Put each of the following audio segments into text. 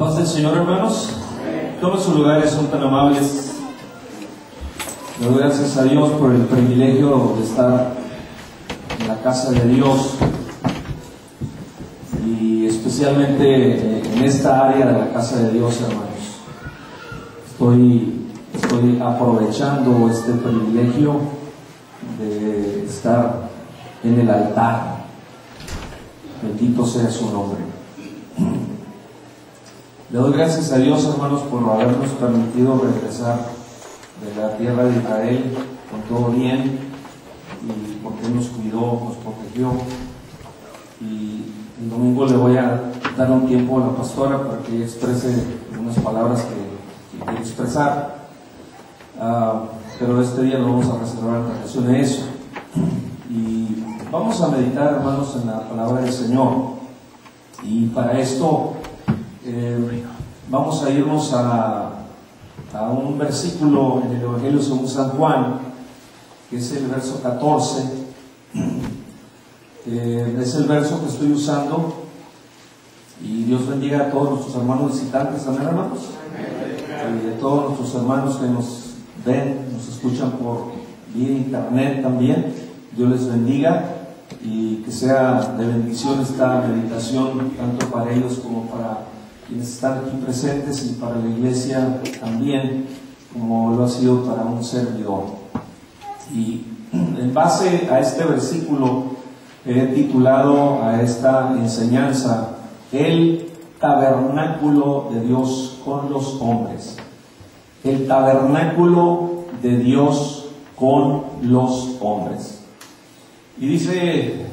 paz del Señor, hermanos. Tomen sus lugares, son tan amables. Le doy gracias a Dios por el privilegio de estar en la casa de Dios y especialmente en esta área de la casa de Dios, hermanos. Estoy aprovechando este privilegio de estar en el altar. Bendito sea su nombre. Le doy gracias a Dios, hermanos, por habernos permitido regresar de la tierra de Israel con todo bien, y porque Él nos cuidó, nos protegió. Y el domingo le voy a dar un tiempo a la pastora para que ella exprese unas palabras que quiere expresar. Pero este día lo vamos a reservar en relación a eso. Y vamos a meditar, hermanos, en la palabra del Señor. Y para esto vamos a irnos a un versículo en el Evangelio según San Juan, que es el verso 14. Es el verso que estoy usando. Y Dios bendiga a todos nuestros hermanos visitantes también, hermanos, y de todos nuestros hermanos que nos ven, nos escuchan por vía internet también. Dios les bendiga y que sea de bendición esta meditación, tanto para ellos como para quienes están aquí presentes, y para la iglesia también, como lo ha sido para un servidor. Y en base a este versículo he titulado a esta enseñanza el tabernáculo de Dios con los hombres. El tabernáculo de Dios con los hombres. Y dice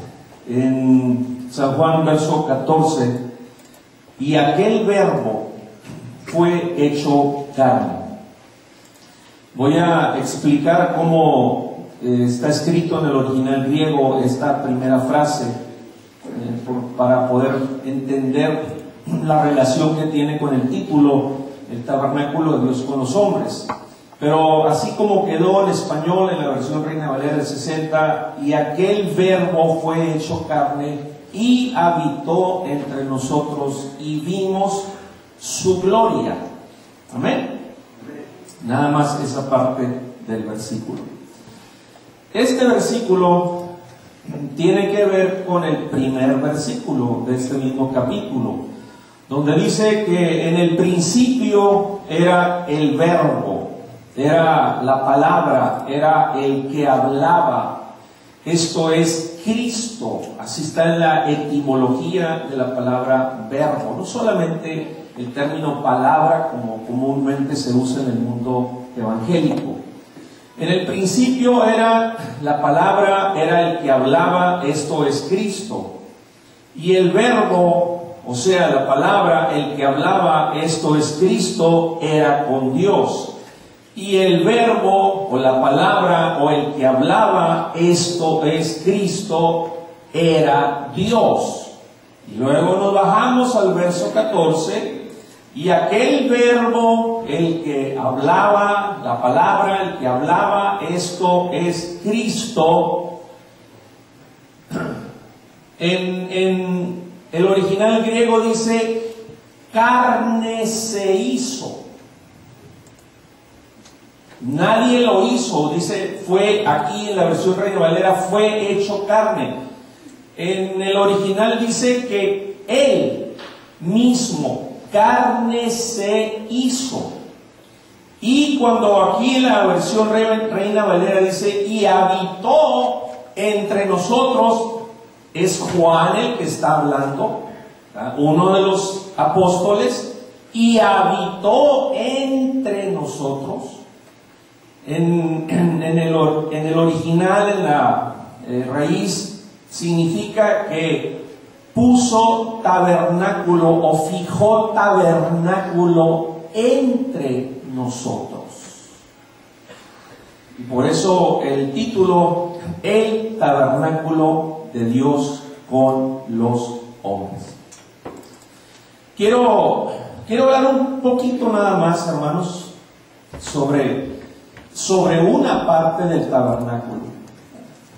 en San Juan verso 14: y aquel verbo fue hecho carne. Voy a explicar cómo está escrito en el original griego esta primera frase, para poder entender la relación que tiene con el título, el tabernáculo de Dios con los hombres. Pero así como quedó en español, en la versión Reina Valera del 60, y aquel verbo fue hecho carne y habitó entre nosotros y vimos su gloria. Amén. Nada más esa parte del versículo. Este versículo tiene que ver con el primer versículo de este mismo capítulo, donde dice que en el principio era el verbo, era la palabra, era el que hablaba. Esto es Cristo. Así está en la etimología de la palabra verbo. No solamente el término palabra como comúnmente se usa en el mundo evangélico. En el principio era la palabra, era el que hablaba, esto es Cristo. Y el verbo, o sea, la palabra, el que hablaba, esto es Cristo, era con Dios. Y el verbo, o la palabra, o el que hablaba, esto es Cristo, era Dios. Y luego nos bajamos al verso 14. Y aquel verbo, el que hablaba, la palabra, el que hablaba, esto es Cristo. En el original griego dice: carne se hizo. Nadie lo hizo, dice, fue aquí en la versión Reina Valera, fue hecho carne. En el original dice que Él mismo, carne se hizo. Y cuando aquí en la versión Reina Valera dice y habitó entre nosotros, es Juan el que está hablando, uno de los apóstoles, y habitó entre nosotros. En el original, en la raíz, significa que puso tabernáculo o fijó tabernáculo entre nosotros. Y por eso el título, el tabernáculo de Dios con los hombres. Quiero hablar un poquito nada más, hermanos, sobre una parte del tabernáculo.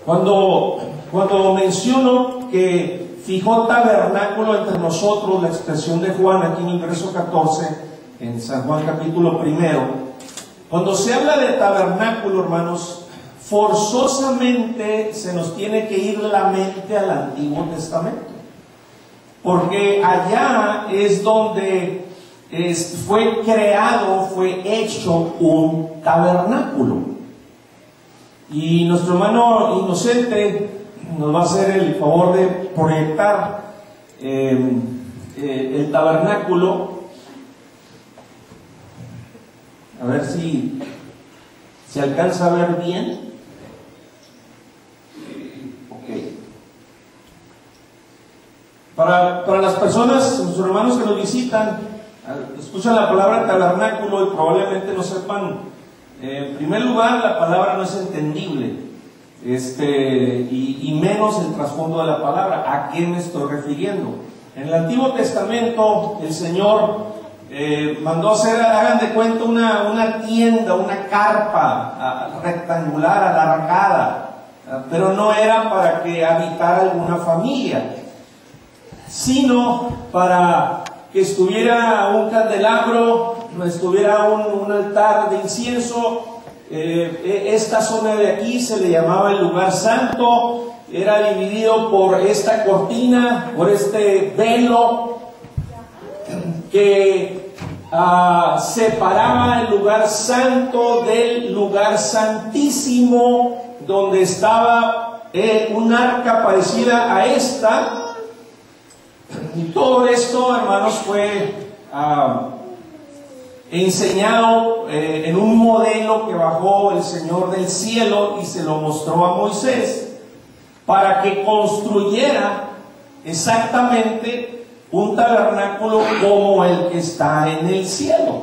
Cuando menciono que fijó tabernáculo entre nosotros, la expresión de Juan aquí en el verso 14, en San Juan capítulo 1. Cuando se habla de tabernáculo, hermanos, forzosamente se nos tiene que ir la mente al Antiguo Testamento, porque allá es donde fue creado, fue hecho un tabernáculo. Y nuestro hermano Inocente nos va a hacer el favor de proyectar el tabernáculo. A ver si se alcanza a ver bien. Ok. Para las personas, nuestros hermanos que nos visitan, escuchan la palabra tabernáculo y probablemente no sepan. En primer lugar, la palabra no es entendible, y menos el trasfondo de la palabra. ¿A qué me estoy refiriendo? En el Antiguo Testamento, el Señor mandó hacer, hagan de cuenta, una tienda, una carpa rectangular, alargada, pero no era para que habitara alguna familia, sino para que estuviera un candelabro, estuviera un altar de incienso. Esta zona de aquí se le llamaba el lugar santo, era dividido por esta cortina, por este velo que separaba el lugar santo del lugar santísimo, donde estaba un arca parecida a esta. Y todo esto, hermanos, fue enseñado en un modelo que bajó el Señor del cielo y se lo mostró a Moisés para que construyera exactamente un tabernáculo como el que está en el cielo,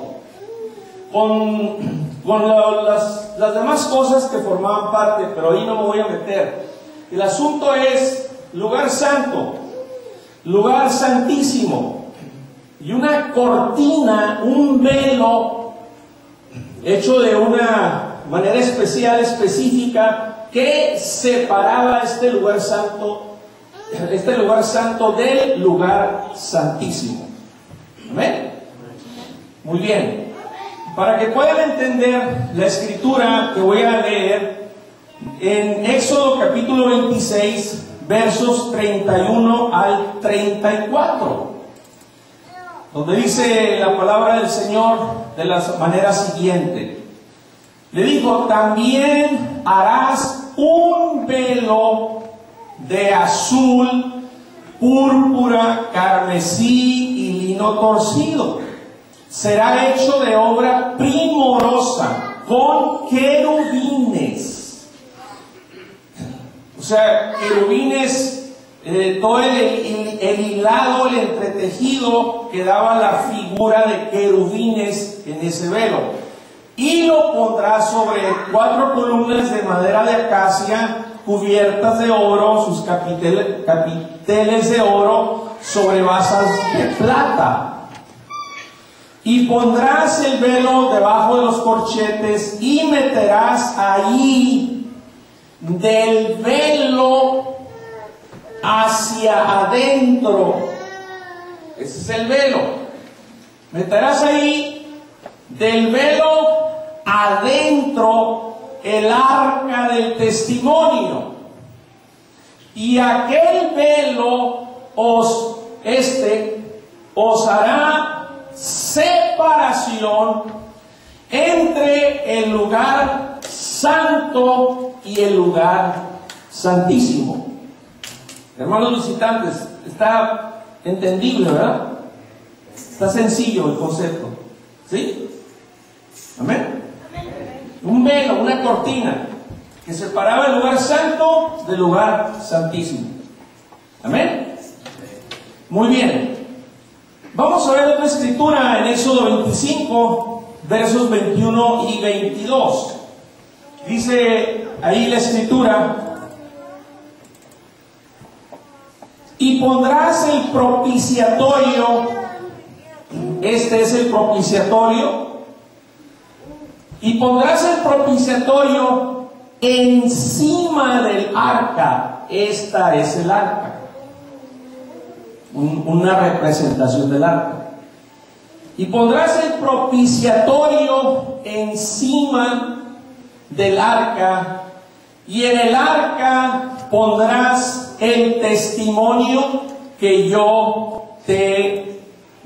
con las demás cosas que formaban parte, pero ahí no me voy a meter. El asunto es lugar santo, lugar santísimo, y una cortina, un velo hecho de una manera especial, específica, que separaba este lugar santo del lugar santísimo. ¿Amén? Muy bien. Para que puedan entender la escritura que voy a leer en Éxodo capítulo 26, versos 31 al 34, donde dice la palabra del Señor de la manera siguiente. Le dijo: también harás un velo de azul, púrpura, carmesí y lino torcido. Será hecho de obra primorosa, con querubines. O sea, querubines, todo el hilado, el entretejido que daba la figura de querubines en ese velo. Y lo pondrá sobre 4 columnas de madera de acacia cubiertas de oro, sus capiteles de oro sobre basas de plata. Y pondrás el velo debajo de los corchetes y meterás allí del velo hacia adentro. Ese es el velo. Meterás ahí del velo adentro el arca del testimonio. Y aquel velo os hará separación entre el lugar santo y el lugar santísimo. Hermanos visitantes, está entendible, ¿verdad? Está sencillo el concepto, ¿sí? Amén. Un velo, una cortina que separaba el lugar santo del lugar santísimo. Amén. Muy bien. Vamos a ver otra escritura en Éxodo 25, versos 21 y 22. Dice ahí la escritura: y pondrás el propiciatorio. Este es el propiciatorio. Y pondrás el propiciatorio encima del arca. Esta es el arca. una representación del arca. Y pondrás el propiciatorio encima del arca, y en el arca pondrás el testimonio que yo te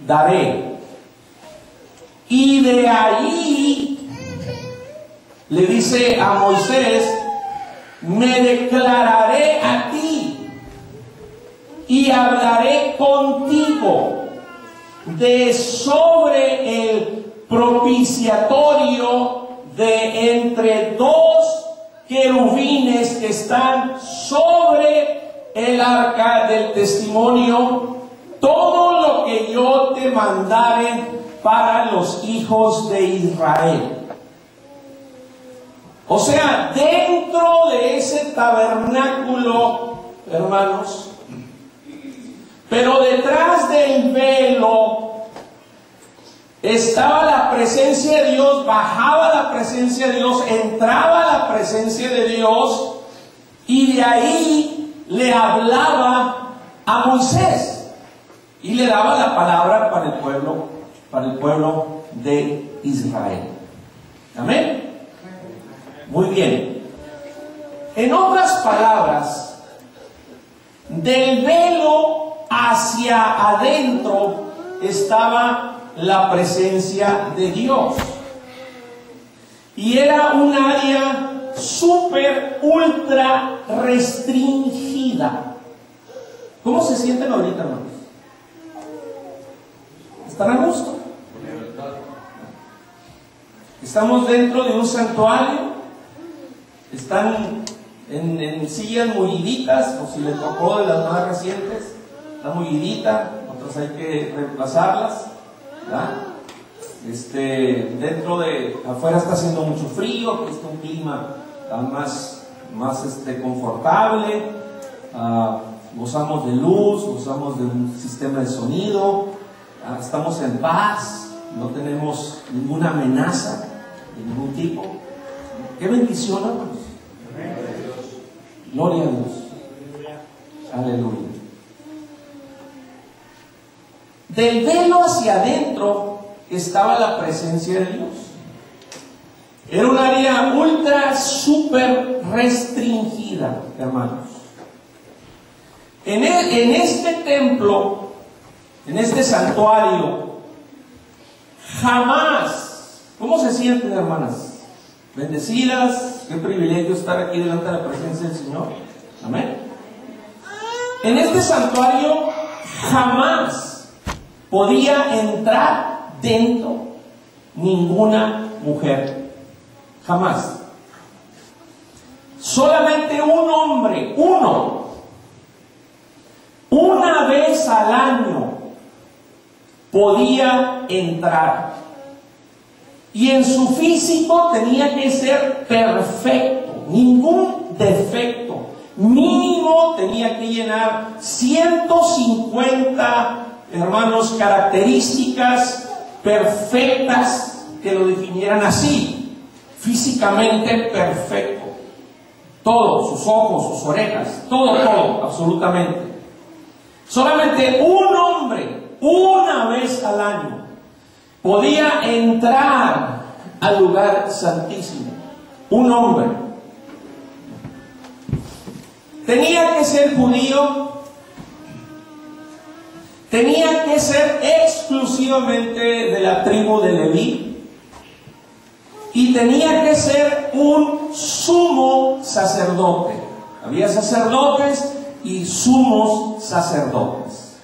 daré. Y de ahí le dice a Moisés: me declararé a ti y hablaré contigo de sobre el propiciatorio de entre dos querubines que están sobre el arca del testimonio, todo lo que yo te mandare para los hijos de Israel. O sea, dentro de ese tabernáculo, hermanos, pero detrás del velo estaba la presencia de Dios, bajaba la presencia de Dios, entraba la presencia de Dios, y de ahí le hablaba a Moisés y le daba la palabra para el pueblo de Israel. Amén. Muy bien. En otras palabras, del velo hacia adentro estaba la presencia de Dios. Y era un área súper, ultra restringida. ¿Cómo se sienten ahorita, hermanos? ¿Están a gusto? Estamos dentro de un santuario. Están en sillas mulliditas, o si les tocó de las más recientes, está mullidita, otras hay que reemplazarlas, ¿verdad? Dentro de, afuera está haciendo mucho frío, que está un clima más confortable, gozamos de luz, gozamos de un sistema de sonido, estamos en paz, no tenemos ninguna amenaza de ningún tipo. ¡Qué bendición, hermanos! Gloria a Dios. Aleluya. Del velo hacia adentro estaba la presencia de Dios. Era un área ultra, súper restringida, hermanos. En este templo, en este santuario, jamás, ¿cómo se sienten, hermanas? Bendecidas, qué privilegio estar aquí delante de la presencia del Señor. Amén. En este santuario jamás podía entrar dentro ninguna mujer. Jamás. Solamente un hombre, uno, una vez al año podía entrar. Y en su físico tenía que ser perfecto, ningún defecto. Mínimo tenía que llenar 150, hermanos, características perfectas que lo definieran así, físicamente perfecto. Todo, sus ojos, sus orejas, todo, absolutamente. Solamente un hombre, una vez al año, podía entrar al lugar santísimo. Un hombre. Tenía que ser judío, tenía que ser exclusivamente de la tribu de Leví, y tenía que ser un sumo sacerdote. Había sacerdotes y sumos sacerdotes.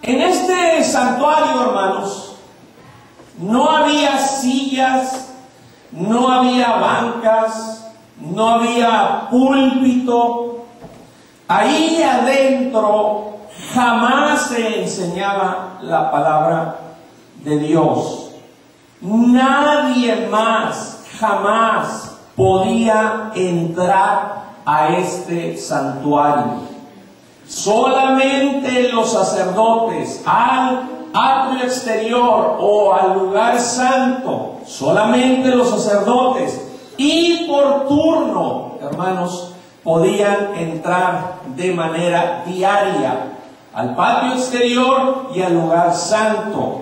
En este santuario, hermanos, no había sillas, no había bancas, no había púlpito. Ahí adentro jamás se enseñaba la palabra de Dios. Nadie más, jamás podía entrar a este santuario. Solamente los sacerdotes al atrio exterior o al lugar santo, solamente los sacerdotes, y por turno, hermanos, podían entrar de manera diaria al patio exterior y al lugar santo.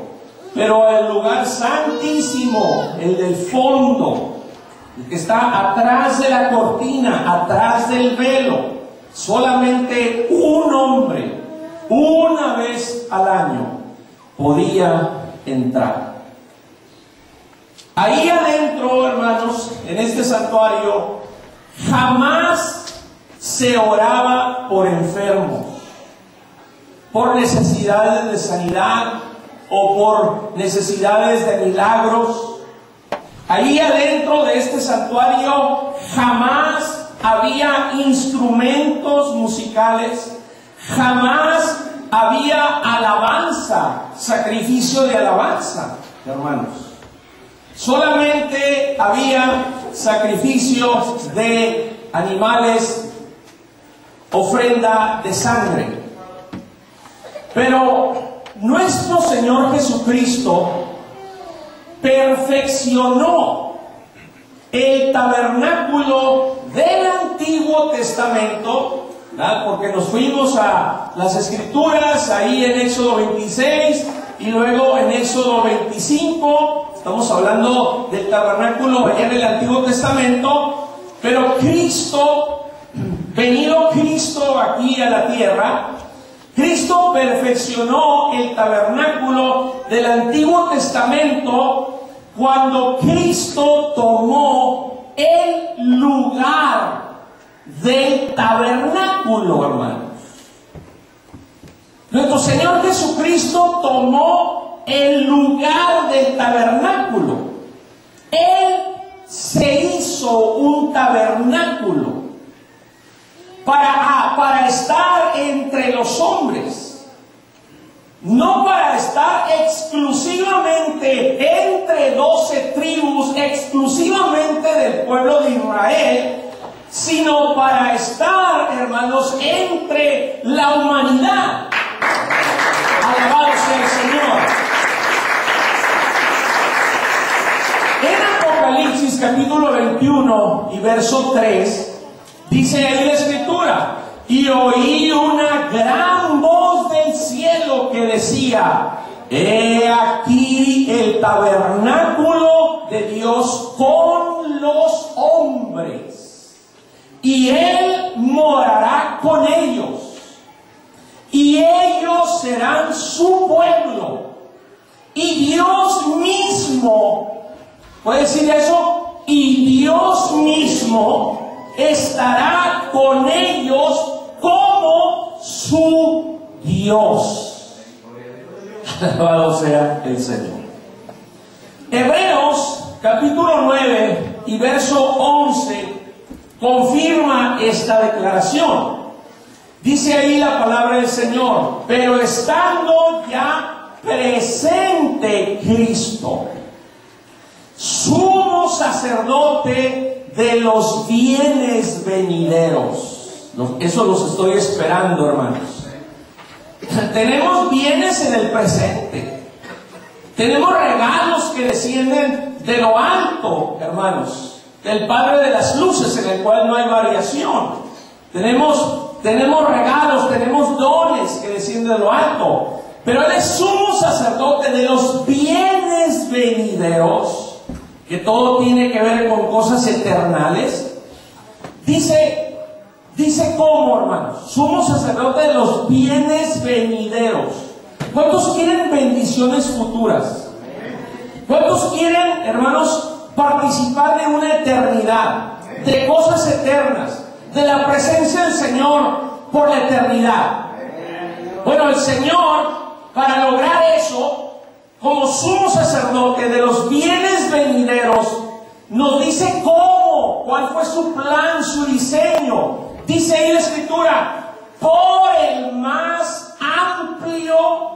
Pero el lugar santísimo, el del fondo, el que está atrás de la cortina, atrás del velo, solamente un hombre, una vez al año, podía entrar. Ahí adentro, hermanos, en este santuario, jamás se oraba por enfermos, por necesidades de sanidad o por necesidades de milagros. Ahí adentro de este santuario jamás había instrumentos musicales, jamás había alabanza, sacrificio de alabanza, hermanos. Solamente había sacrificios de animales, ofrenda de sangre. Pero nuestro Señor Jesucristo perfeccionó el tabernáculo del Antiguo Testamento, ¿verdad? Porque nos fuimos a las Escrituras, ahí en Éxodo 26 y luego en Éxodo 25, estamos hablando del tabernáculo allá en el Antiguo Testamento, pero Cristo, venido Cristo aquí a la tierra, Cristo perfeccionó el tabernáculo del Antiguo Testamento cuando Cristo tomó el lugar del tabernáculo, hermanos. Nuestro Señor Jesucristo tomó el lugar del tabernáculo. Él se hizo un tabernáculo para estar entre los hombres, no para estar exclusivamente entre 12 tribus, exclusivamente del pueblo de Israel, sino para estar, hermanos, entre la humanidad. Alabado sea el Señor. En Apocalipsis capítulo 21 y verso 3, dice ahí la Escritura: y oí una gran voz del cielo que decía: he aquí el tabernáculo de Dios con los hombres, y Él morará con ellos, y ellos serán su pueblo, y Dios mismo, ¿puede decir eso? Y Dios mismo estará con ellos como su Dios. Alabado sea el Señor. Hebreos capítulo 9 y verso 11 confirma esta declaración. Dice ahí la palabra del Señor: pero estando ya presente Cristo, sumo sacerdote de los bienes venideros. Eso los estoy esperando, hermanos. Tenemos bienes en el presente. Tenemos regalos que descienden de lo alto, hermanos, del Padre de las luces, en el cual no hay variación. Tenemos regalos, tenemos dones que descienden de lo alto. Pero Él es sumo sacerdote de los bienes venideros, que todo tiene que ver con cosas eternales. Dice cómo, hermanos: sumo sacerdote de los bienes venideros. ¿Cuántos quieren bendiciones futuras? ¿Cuántos quieren, hermanos, participar de una eternidad, de cosas eternas, de la presencia del Señor por la eternidad? Bueno, el Señor, para lograr eso, como sumo sacerdote de los bienes venideros, nos dice cómo, cuál fue su plan, su diseño. Dice ahí la Escritura: por el más amplio,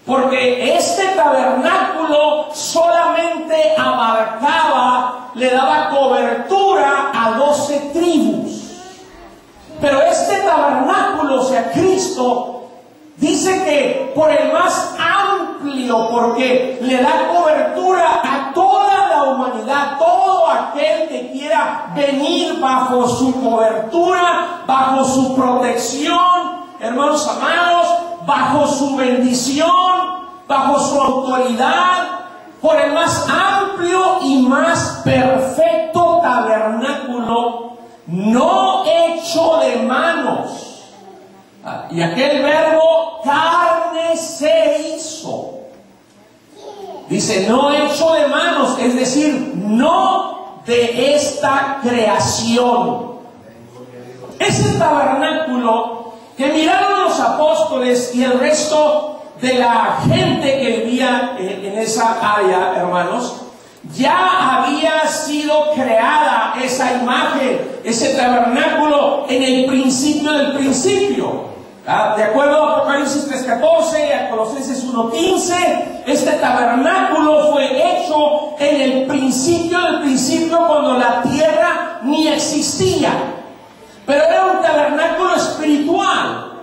porque este tabernáculo solamente abarcaba, le daba cobertura a 12 tribus. Pero este tabernáculo, o sea, Cristo, dice que por el más amplio, porque le da cobertura a toda la humanidad, todo aquel aquel que quiera venir bajo su cobertura, bajo su protección, hermanos amados, bajo su bendición, bajo su autoridad, por el más amplio y más perfecto tabernáculo, no hecho de manos. Y aquel verbo carne se hizo. Dice, no hecho de manos, es decir, no de esta creación. Ese tabernáculo que miraron los apóstoles y el resto de la gente que vivía en esa área, hermanos, ya había sido creada esa imagen, ese tabernáculo en el principio del principio. De acuerdo a Apocalipsis 3:14, a Colosenses 1:15, este tabernáculo fue hecho en el principio del principio, cuando la tierra ni existía. Pero era un tabernáculo espiritual.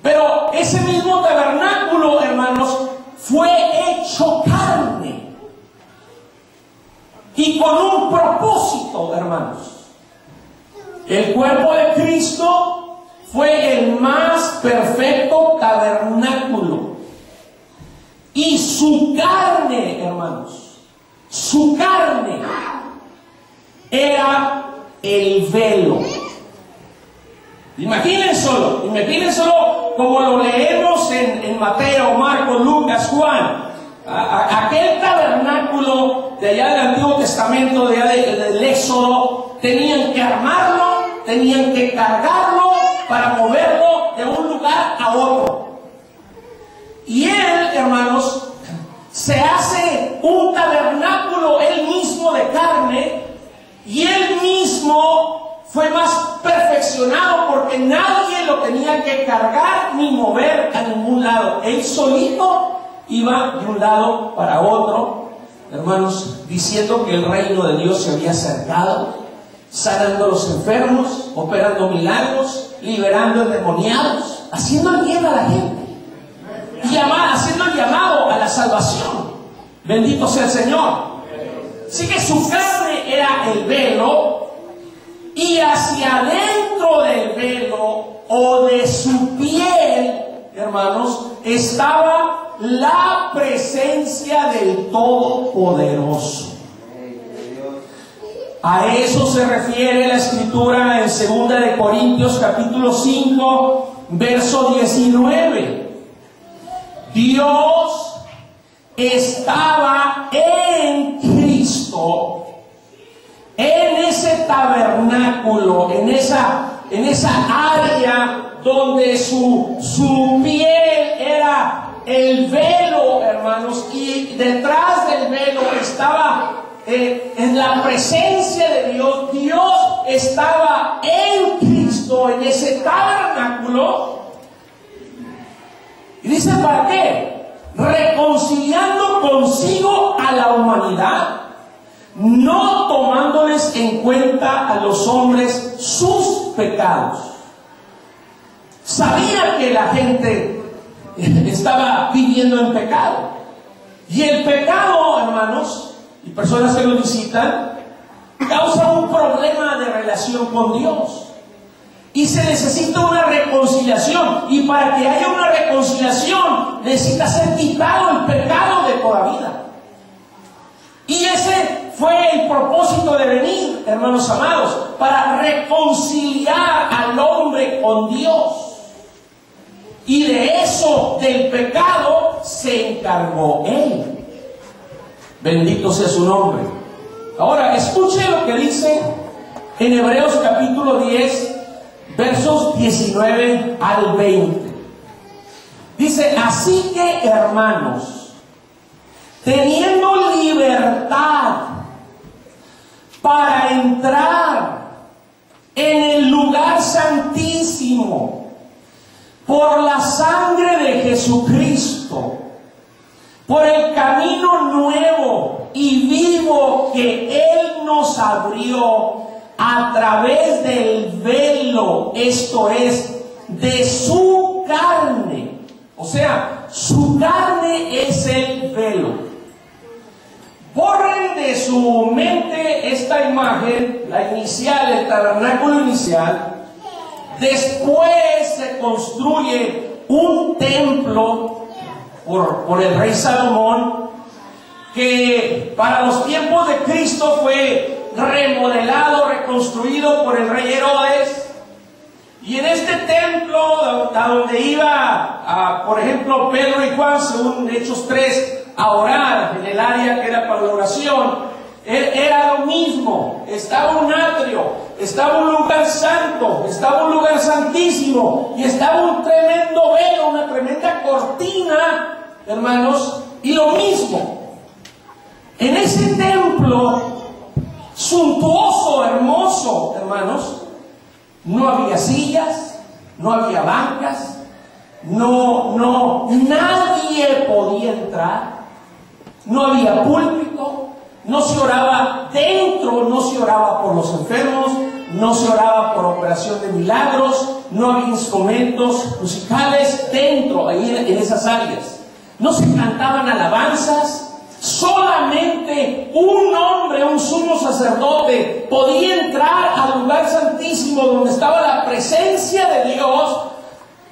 Pero ese mismo tabernáculo, hermanos, fue hecho carne. Y con un propósito, hermanos. El cuerpo de Cristo fue el más perfecto tabernáculo. Y su carne, hermanos, su carne era el velo. Imagínenselo como lo leemos en Mateo, Marcos, Lucas, Juan. Aquel tabernáculo de allá del Antiguo Testamento, de allá del Éxodo, tenían que armarlo, tenían que cargarlo para moverlo de un lugar a otro. Y él, hermanos, se hace un tabernáculo él mismo de carne, y él mismo fue más perfeccionado porque nadie lo tenía que cargar ni mover a ningún lado. Él solito iba de un lado para otro, hermanos, diciendo que el reino de Dios se había acercado, sanando a los enfermos, operando milagros, liberando endemoniados, haciendo el bien a la gente, y haciendo el llamado a la salvación. Bendito sea el Señor. Así que su carne era el velo, y hacia adentro del velo o de su piel, hermanos, estaba la presencia del Todopoderoso. A eso se refiere la Escritura en 2 de Corintios capítulo 5, verso 19. Dios estaba en Cristo, en ese tabernáculo, en esa área donde su piel era el velo, hermanos, y detrás del velo estaba en la presencia de Dios. Dios estaba en Cristo, en ese tabernáculo. Y dice, ¿para qué? Reconciliando consigo a la humanidad, no tomándoles en cuenta a los hombres sus pecados. Sabía que la gente estaba viviendo en pecado. Y el pecado, hermanos, y personas que lo visitan, causa un problema de relación con Dios. Y se necesita una reconciliación. Y para que haya una reconciliación, necesita ser quitado el pecado de por vida. Y ese fue el propósito de venir, hermanos amados, para reconciliar al hombre con Dios. Y de eso, del pecado, se encargó Él. Bendito sea su nombre. Ahora, escuche lo que dice en Hebreos capítulo 10, versos 19 al 20. Dice, así que, hermanos, teniendo libertad para entrar en el lugar santísimo por la sangre de Jesucristo, por el camino nuevo y vivo que Él nos abrió a través del velo, esto es, de su carne. O sea, su carne es el velo. Borren de su mente esta imagen, la inicial, el tabernáculo inicial. Después se construye un templo por el rey Salomón, que para los tiempos de Cristo fue remodelado, reconstruido por el rey Herodes. Y en este templo, a donde iba, por ejemplo, Pedro y Juan, según Hechos 3, a orar en el área que era para la oración, era lo mismo. Estaba un atrio, estaba un lugar santo, estaba un lugar santísimo, y estaba un tremendo velo, una tremenda cortina, hermanos, y lo mismo. En ese templo suntuoso, hermoso, hermanos, no había sillas, no había bancas, nadie podía entrar, no había púlpito, no se oraba dentro, no se oraba por los enfermos, no se oraba por operación de milagros, no había instrumentos musicales dentro, ahí en esas áreas, no se cantaban alabanzas. Solamente un hombre, un sumo sacerdote, podía entrar al lugar santísimo donde estaba la presencia de Dios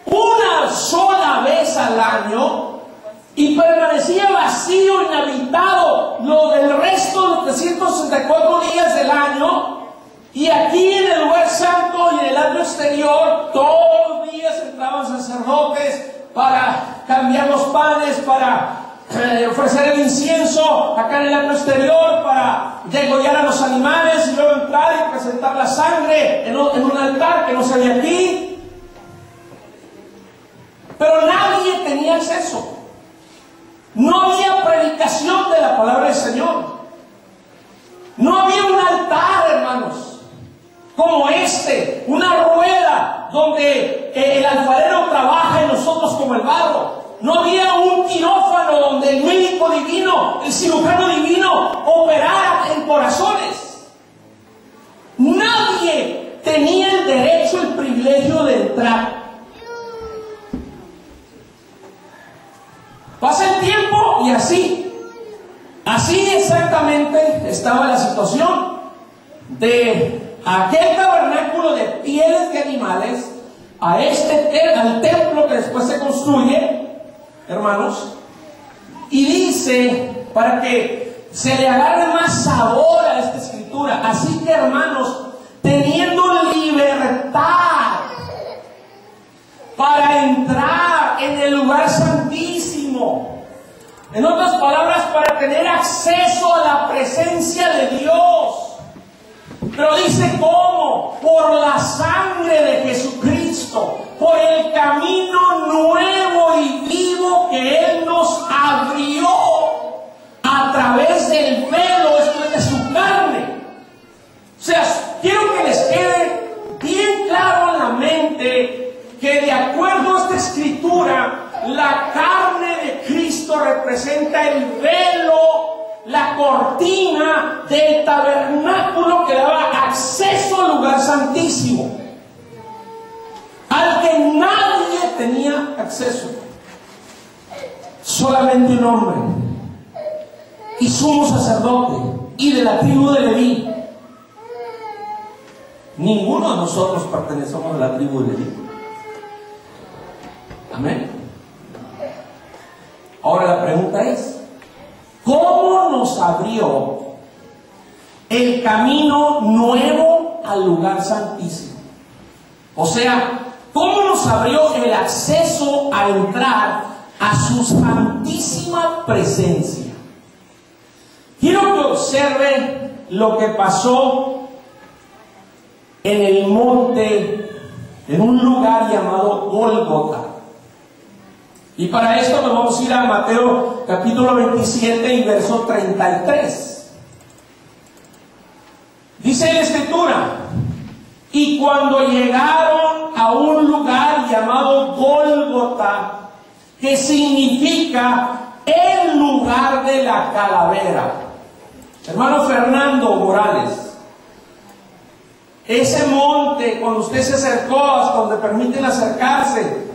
una sola vez al año, y permanecía vacío, inhabitado el resto de los 364 días del año. Y aquí en el lugar santo y en el atrio exterior, todos los días entraban sacerdotes para cambiar los panes, para ofrecer el incienso acá en el atrio exterior, para degollar a los animales y luego entrar y presentar la sangre en un altar que no se ve aquí. Pero nadie tenía acceso. No había predicación de la palabra del Señor. No había un altar, hermanos, como una rueda donde el alfarero trabaja y nosotros como el barro. No había un quirófano donde el médico divino, el cirujano divino, operara en corazones. Nadie tenía el derecho, el privilegio de entrar. Pasa el tiempo y así exactamente estaba la situación de aquel tabernáculo de pieles de animales al templo que después se construye, hermanos, y dice, para que se le agarre más sabor a esta escritura, así que, hermanos, teniendo libertad para entrar en el lugar santísimo, en otras palabras, para tener acceso a la presencia de Dios. Pero dice cómo: por la sangre de Jesucristo, por el camino nuevo y vivo que Él nos abrió a través del velo, esto es de su carne. O sea, quiero que les quede bien claro en la mente que, de acuerdo a esta escritura, la carne de Cristo representa el velo, la cortina del tabernáculo que daba acceso al lugar santísimo, al que nadie tenía acceso. Solamente un hombre, y sumo sacerdote, y de la tribu de Leví. Ninguno de nosotros pertenecemos a la tribu de Leví. Amén. Ahora la pregunta es: ¿cómo nos abrió el camino nuevo al lugar santísimo? O sea, ¿cómo nos abrió el acceso a entrar a su santísima presencia? Quiero que observe lo que pasó en el monte, en un lugar llamado Gólgota. Y para esto nos vamos a ir a Mateo capítulo 27 y verso 33. Dice la escritura: y cuando llegaron a un lugar llamado Gólgota, que significa el lugar de la calavera. Hermano Fernando Morales, ese monte, cuando usted se acercó, hasta donde permiten acercarse,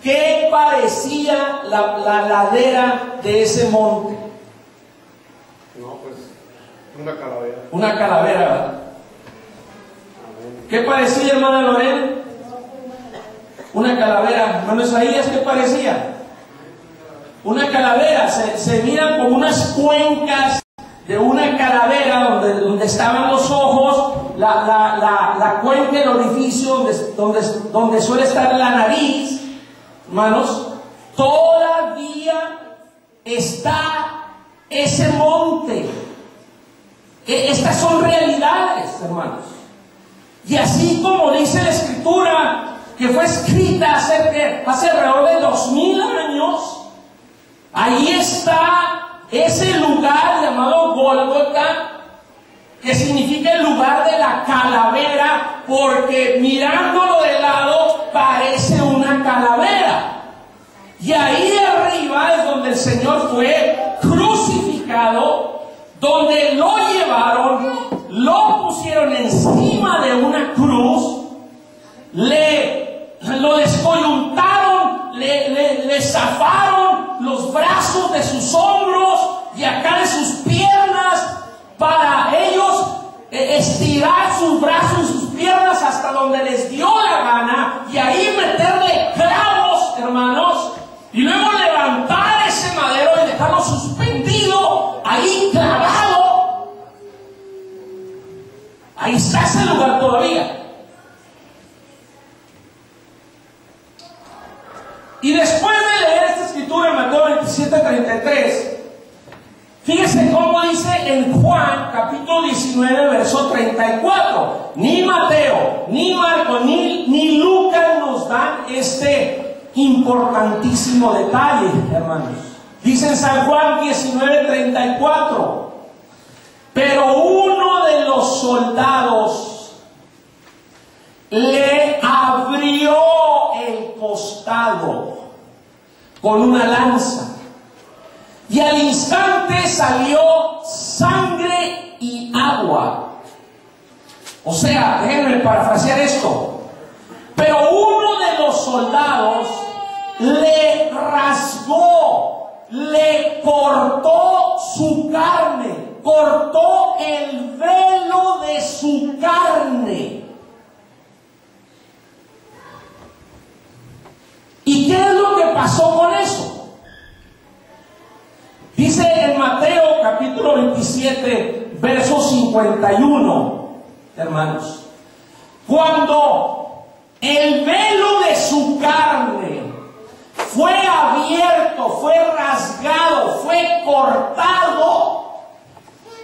¿qué parecía la ladera de ese monte? No, pues Una calavera. Una calavera, ¿verdad? ¿Qué parecía, hermana Lorena? Una calavera. Hermano Isaías, ¿qué parecía? Una calavera. Se miran como unas cuencas de una calavera donde estaban los ojos, la cuenca, el orificio donde suele estar la nariz. Hermanos, todavía está ese monte. Estas son realidades, hermanos. Y así como dice la Escritura, que fue escrita hace alrededor de 2000 años, ahí está ese lugar llamado Gólgota, que significa el lugar de la calavera, porque mirándolo de lado parece una calavera. Y ahí arriba es donde el Señor fue crucificado, donde lo llevaron, lo pusieron encima de una cruz, lo descoyuntaron, le zafaron los brazos de sus hombros y acá de sus piernas, para ellos estirar sus brazos y sus piernas hasta donde les dio la gana, y ahí meterle clavos, hermanos, y luego levantar ese madero y dejarlo suspendido, ahí clavado. Ahí está ese lugar todavía. Y después de leer esta escritura en Mateo 27:33, fíjese cómo dice en Juan capítulo 19 verso 34. Ni Mateo, ni Marco, ni Lucas nos dan este importantísimo detalle, hermanos. Dice en San Juan 19:34, pero uno de los soldados le abrió el costado con una lanza, y al instante salió sangre y agua. O sea, déjenme parafrasear esto. Pero uno de los soldados le rasgó, le cortó su carne, cortó el velo de su carne. ¿Y qué es lo que pasó con eso? Dice en Mateo capítulo 27, verso 51, hermanos, cuando el velo de su carne fue abierto, fue rasgado, fue cortado,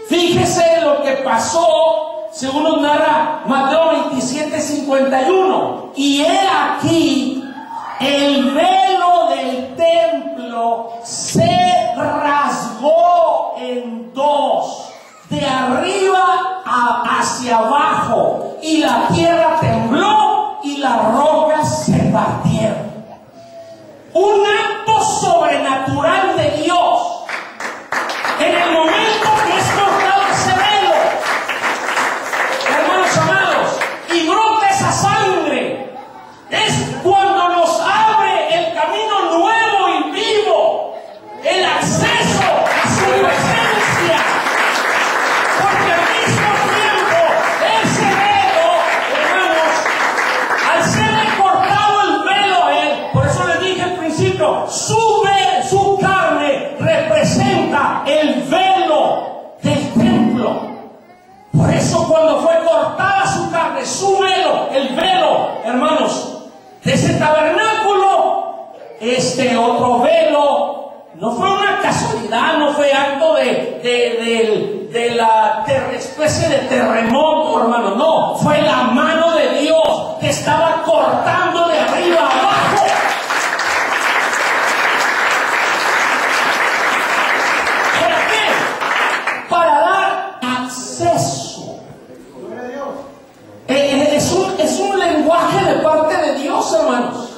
fíjese lo que pasó, según nos narra Mateo 27, 51. Y he aquí, el velo del templo se rasgó en dos, de arriba hacia abajo, y la tierra tembló y las rocas se partieron. Un acto sobrenatural de Dios. En el momento que es cortado ese velo, hermanos amados, y brota esa sangre, es cuando nos abre el camino nuevo y vivo, el acceso a su presencia. Porque al mismo tiempo, ese velo, hermanos, al ser cortado el velo a él, por eso les dije al principio, su carne representa el velo del templo. Por eso cuando fue cortada su carne, su velo, el velo, hermanos, de ese tabernáculo, este otro velo, no fue una casualidad, no fue acto de la especie de terremoto, hermano, no, fue la mano de Dios que estaba cortando de arriba abajo. ¿Para qué? Para dar acceso. Es un lenguaje de parte de Dios, hermanos.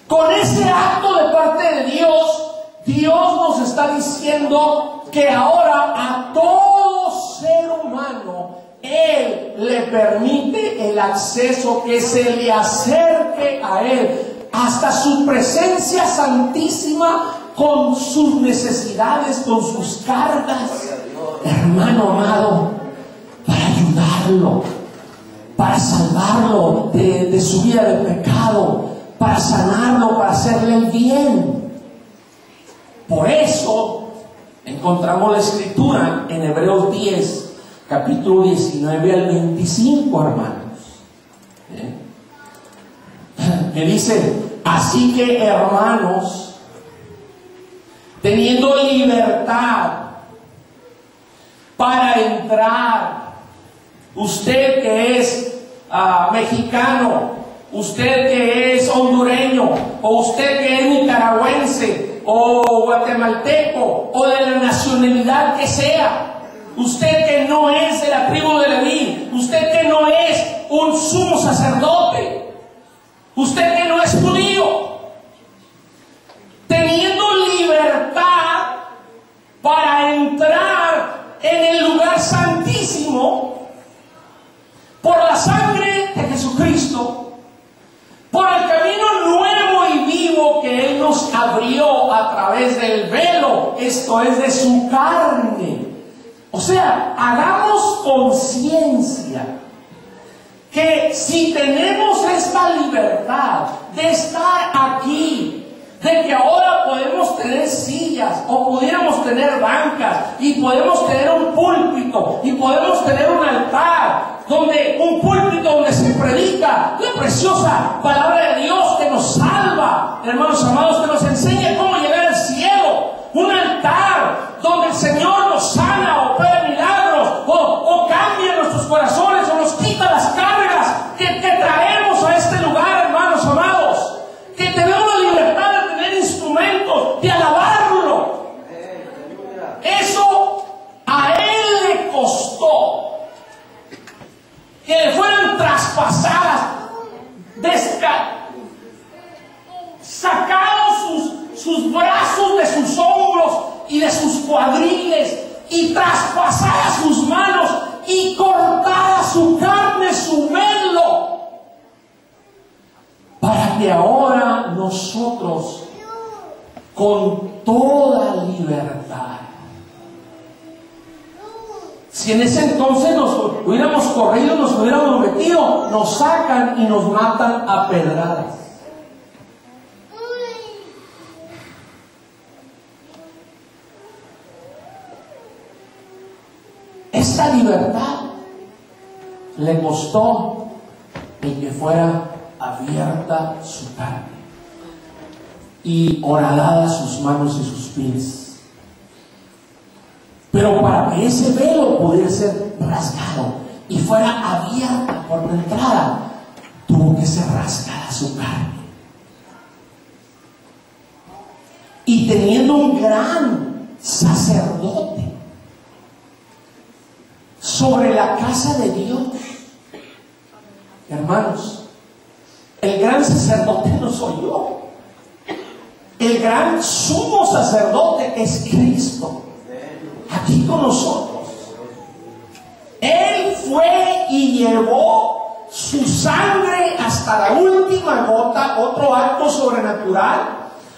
Con ese acto de parte de Dios, Dios nos está diciendo que ahora a todo ser humano Él le permite el acceso, que se le acerque a Él hasta su presencia santísima, con sus necesidades, con sus cargas. hermano amado, para ayudarlo, para salvarlo de su vida de pecado, para sanarlo, para hacerle el bien. Por eso encontramos la escritura en Hebreos 10, capítulo 19 al 25, hermanos. Que dice: así que, hermanos, teniendo libertad para entrar, usted que es mexicano, usted que es hondureño, o usted que es nicaragüense, o guatemalteco, o de la nacionalidad que sea, usted que no es de la tribu de Leví, usted que no es un sumo sacerdote, usted que no es judío, teniendo libertad para entrar en el lugar santísimo por la sangre de Jesucristo, por el camino nuevo y vivo que Él nos abrió a través del velo, esto es, de su carne. O sea, hagamos conciencia que si tenemos esta libertad de estar aquí, de que ahora podemos tener sillas, o pudiéramos tener bancas, y podemos tener un púlpito, y podemos tener un altar, un púlpito donde se predica la preciosa palabra de Dios que nos salva, hermanos amados, que nos enseña cómo llegar al cielo, un altar donde el Señor nos sana, opera milagros, o cambia nuestros corazones, o nos quita las cargas que traemos a este lugar, hermanos amados, que tenemos la libertad de tener instrumentos, de alabarlo. Eso a Él le costó que le fueran traspasadas, sacados sus brazos de sus hombros y de sus cuadriles, y traspasadas sus manos, y cortada su carne, su velo, para que ahora nosotros, con toda libertad, si en ese entonces nos hubiéramos corrido, nos hubiéramos metido, nos sacan y nos matan a pedradas. Esta libertad le costó el que fuera abierta su carne y horadadas sus manos y sus pies. Pero para que ese velo pudiera ser rasgado y fuera abierta por la entrada, tuvo que ser rasgada su carne. Y teniendo un gran sacerdote sobre la casa de Dios, hermanos, el gran sacerdote no soy yo. El gran sumo sacerdote es Cristo, aquí con nosotros. Él fue y llevó su sangre hasta la última gota, otro acto sobrenatural,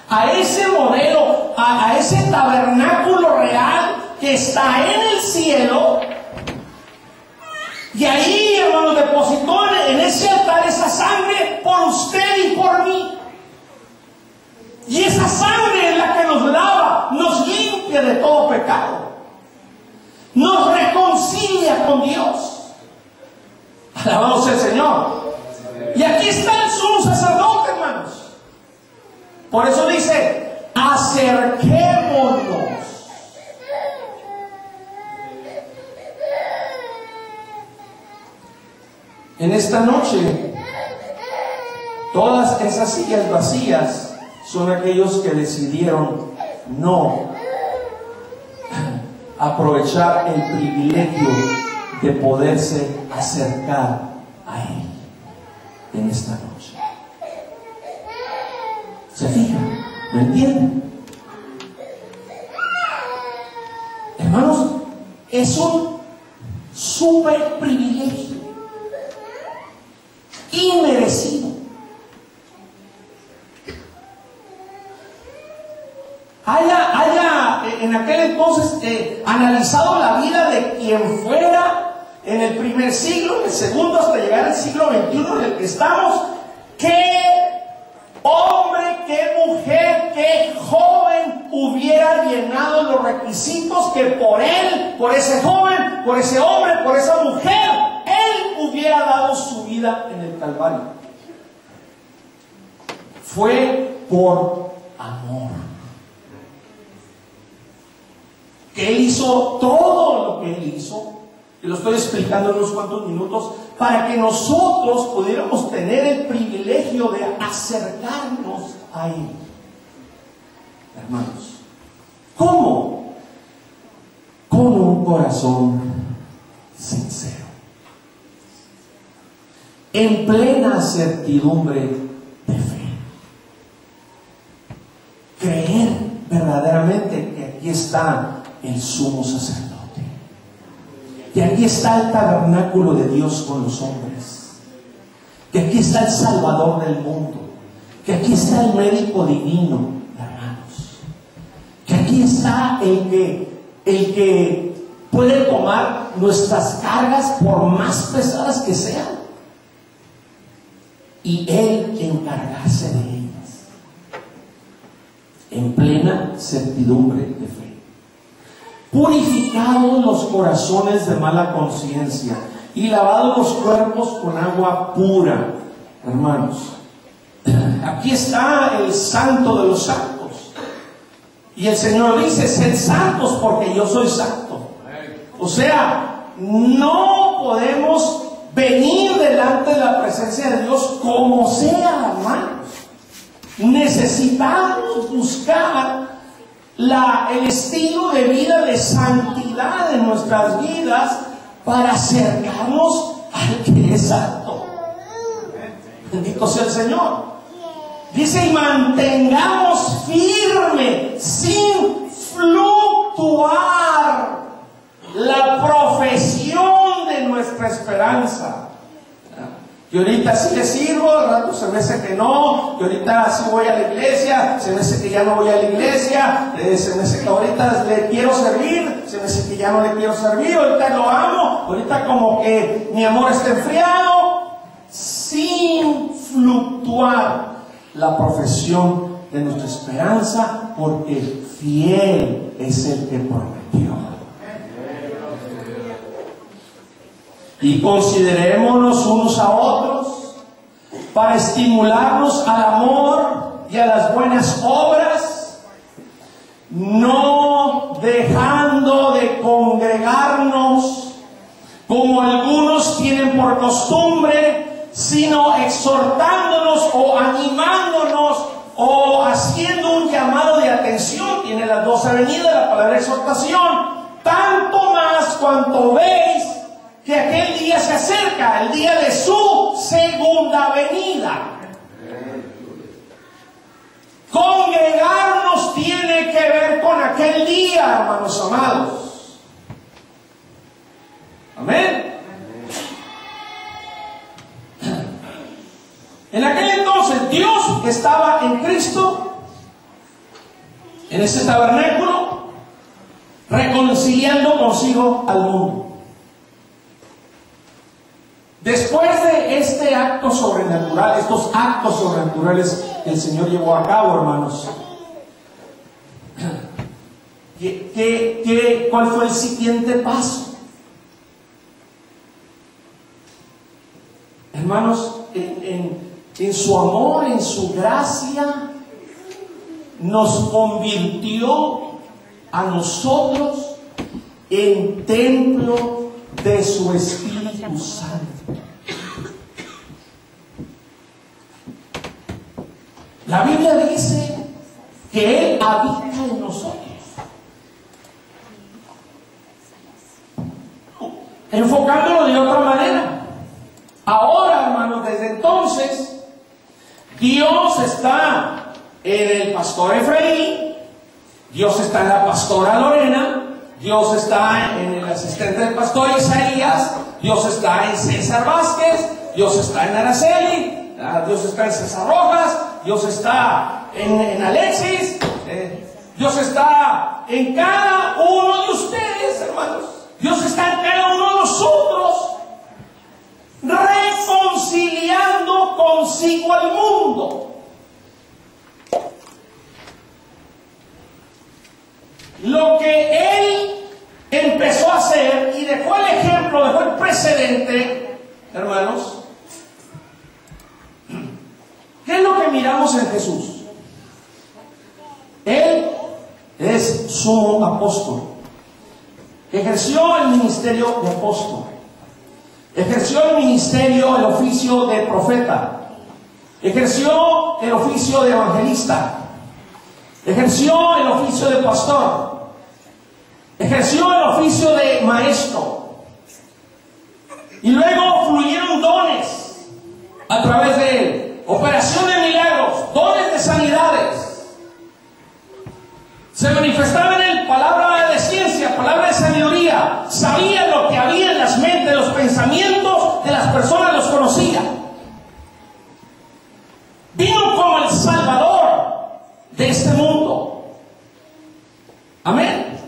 a ese modelo, a ese tabernáculo real que está en el cielo. Y ahí, hermanos, depositó en ese altar esa sangre por usted y por mí. Y esa sangre es la que nos lava, nos limpia de todo pecado, nos reconcilia con Dios. Alabado sea el Señor. Y aquí está el sumo sacerdote, hermanos. Por eso dice: acerquémonos. En esta noche, todas esas sillas vacías son aquellos que decidieron no aprovechar el privilegio de poderse acercar a Él en esta noche. ¿Se fijan? ¿Lo entienden? Hermanos, es un súper privilegio, inmerecido. en aquel entonces analizado la vida de quien fuera en el primer siglo, en el segundo, hasta llegar al siglo XXI en el que estamos, qué hombre, qué mujer, qué joven hubiera llenado los requisitos que por él, por ese joven, por ese hombre, por esa mujer, él hubiera dado su vida en el Calvario. Fue por amor. Que él hizo todo lo que él hizo, y lo estoy explicando en unos cuantos minutos, para que nosotros pudiéramos tener el privilegio de acercarnos a él. Hermanos, ¿cómo? Con un corazón sincero, en plena certidumbre de fe, creer verdaderamente que aquí está el sumo sacerdote, que aquí está el tabernáculo de Dios con los hombres, que aquí está el Salvador del mundo, que aquí está el médico divino, hermanos, que aquí está el que puede tomar nuestras cargas por más pesadas que sean y él encargarse de ellas, en plena certidumbre de fe. Purificados los corazones de mala conciencia y lavados los cuerpos con agua pura. Hermanos, aquí está el santo de los santos, y el Señor dice: sed santos porque yo soy santo. O sea, no podemos venir delante de la presencia de Dios como sea, hermanos. Necesitamos buscar el estilo de vida de santidad en nuestras vidas para acercarnos al que es santo. Bendito sea el Señor. Dice: y mantengamos firme, sin fluctuar, la profesión de nuestra esperanza. Y ahorita sí le sirvo, al rato se me hace que no, y ahorita sí voy a la iglesia, se me hace que ya no voy a la iglesia, se me hace que ahorita le quiero servir, se me hace que ya no le quiero servir, ahorita lo amo, ahorita como que mi amor está enfriado, sin fluctuar la profesión de nuestra esperanza, porque fiel es el que prometió. Y considerémonos unos a otros para estimularnos al amor y a las buenas obras, no dejando de congregarnos como algunos tienen por costumbre, sino exhortándonos o animándonos o haciendo un llamado de atención. Tiene las dos avenidas la palabra exhortación. Tanto más cuanto veis que aquel día se acerca, el día de su segunda venida. Congregarnos tiene que ver con aquel día, hermanos amados. Amén. En aquel entonces Dios estaba en Cristo, en ese tabernáculo, reconciliando consigo al mundo. Después de este acto sobrenatural, estos actos sobrenaturales que el Señor llevó a cabo, hermanos, ¿cuál fue el siguiente paso? Hermanos, en su amor, en su gracia, nos convirtió a nosotros en templo de su Espíritu Santo. La Biblia dice que Él habita en nosotros. Enfocándolo de otra manera, ahora, hermanos, desde entonces Dios está en el pastor Efraín, Dios está en la pastora Lorena, Dios está en el asistente del pastor Isaías, Dios está en César Vázquez, Dios está en Araceli, Dios está en César Rojas, Dios está en Alexis, Dios está en cada uno de ustedes, hermanos. Dios está en cada uno de nosotros, reconciliando consigo al mundo. Lo que Él empezó a hacer y dejó el ejemplo, dejó el precedente, hermanos. ¿Qué es lo que miramos en Jesús? Él es sumo apóstol. Ejerció el ministerio de apóstol. Ejerció el ministerio, el oficio de profeta. Ejerció el oficio de evangelista. Ejerció el oficio de pastor. Ejerció el oficio de maestro. Y luego fluyeron dones a través de él. Operación de milagros, dones de sanidades. Se manifestaba en él palabra de ciencia, palabra de sabiduría. Sabía lo que había en las mentes, los pensamientos de las personas, los conocía. Vino como el Salvador de este mundo. Amén.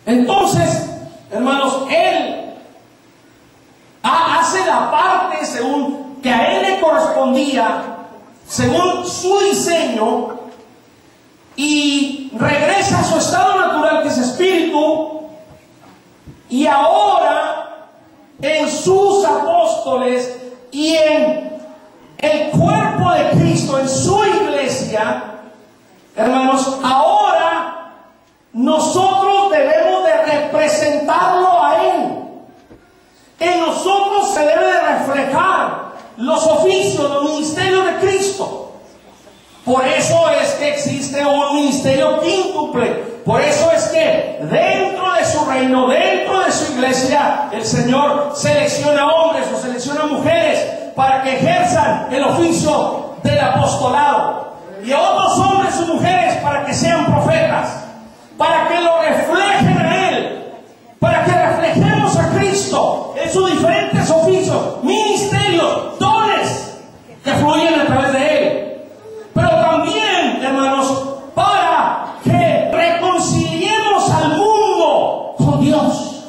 Entonces, hermanos, Él hace la parte según que a Él le correspondía, según su diseño, y regresa a su estado natural, que es espíritu, y ahora en sus apóstoles y en el cuerpo de Cristo, en su iglesia, hermanos, ahora nosotros debemos de representarlo a Él. En nosotros se debe de reflejar los oficios, los ministerios de Cristo. Por eso es que existe un ministerio quíntuple. Por eso es que dentro de su reino, dentro de su iglesia, el Señor selecciona hombres o selecciona mujeres para que ejerzan el oficio del apostolado. Y a otros hombres y mujeres para que sean profetas, para que lo reflejen a Él, para que reflejemos a Cristo en sus diferentes oficios, ministerios, dones que fluyen a través de Él. Pero también, hermanos, para que reconciliemos al mundo con Dios.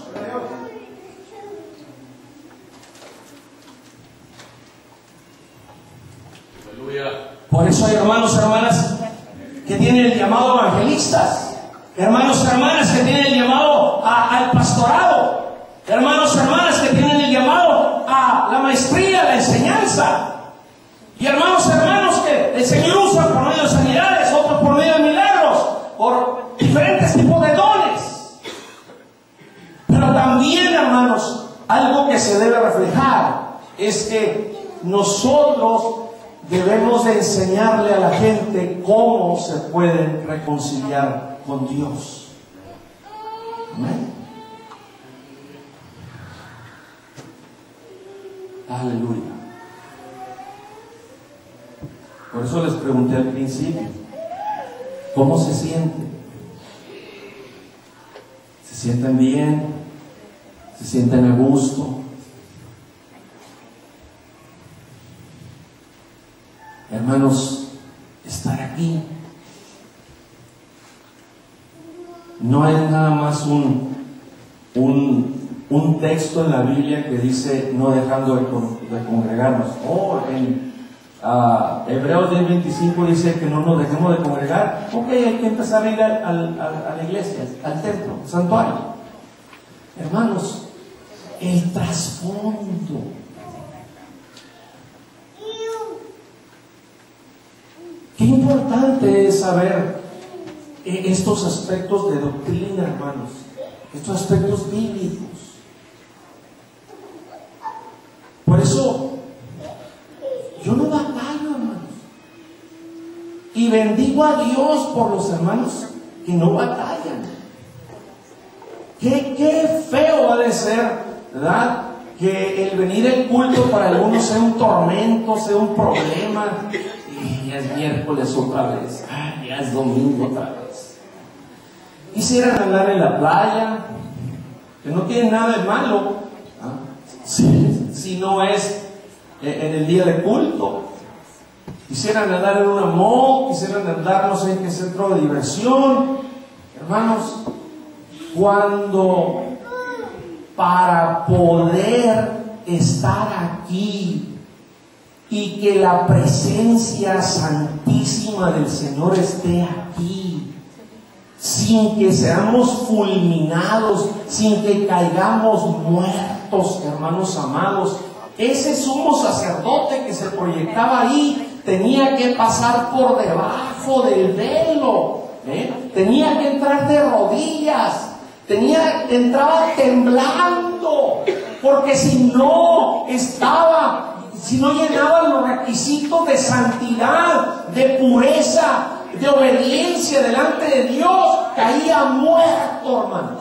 Por eso hay hermanos, hermanas que tienen el llamado evangelistas, hermanos, hermanas que tienen el llamado al pastorado, hermanos, hermanas que tienen el llamado a la maestría, a la enseñanza, y hermanos, hermanos que el Señor usa por medio de sanidades, otros por medio de milagros, por diferentes tipos de dones. Pero también, hermanos, algo que se debe reflejar es que nosotros debemos de enseñarle a la gente cómo se pueden reconciliar con Dios. Amén. Aleluya. Por eso les pregunté al principio, ¿cómo se sienten? ¿Se sienten bien? ¿Se sienten a gusto? Hermanos, estar aquí no es nada más un texto en la Biblia que dice no dejando de congregarnos. En Hebreos 10:25 dice que no nos dejemos de congregar. Ok, hay que empezar a ir a la iglesia, al templo, al santuario. Hermanos, el trasfondo. Qué importante es saber estos aspectos de doctrina, hermanos, estos aspectos bíblicos. Por eso yo no batallo, hermanos, y bendigo a Dios por los hermanos que no batallan. Qué feo ha de ser, ¿verdad?, que el venir al culto para algunos sea un tormento, sea un problema. Y ya es miércoles otra vez, ya es domingo otra vez. Quisieran andar en la playa, que no tiene nada de malo, si no es en el día de culto. quisieran andar en una mall, quisieran andar no sé en qué centro de diversión. Hermanos, cuando para poder estar aquí y que la presencia santísima del Señor esté aquí, sin que seamos fulminados, sin que caigamos muertos, hermanos amados, ese sumo sacerdote que se proyectaba ahí tenía que pasar por debajo del velo, tenía que entrar de rodillas, entraba temblando, porque si no llenaba los requisitos de santidad, de pureza, de obediencia delante de Dios, caía muerto, hermanos.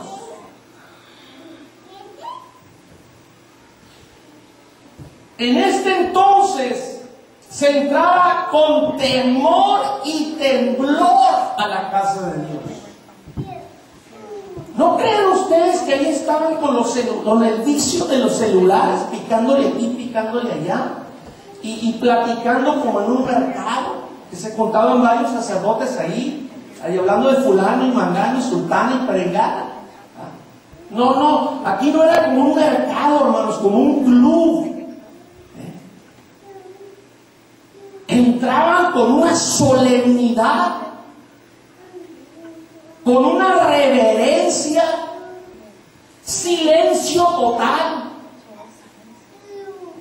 En este entonces se entraba con temor y temblor a la casa de Dios. ¿No creen ustedes que ahí estaban con el vicio de los celulares, picándole aquí, picándole allá, y platicando como en un mercado, que se contaban varios sacerdotes ahí hablando de fulano y mangano y sultano y perengana? No, aquí no era como un mercado, hermanos, como un club. Entraban con una solemnidad, con una reverencia, silencio total,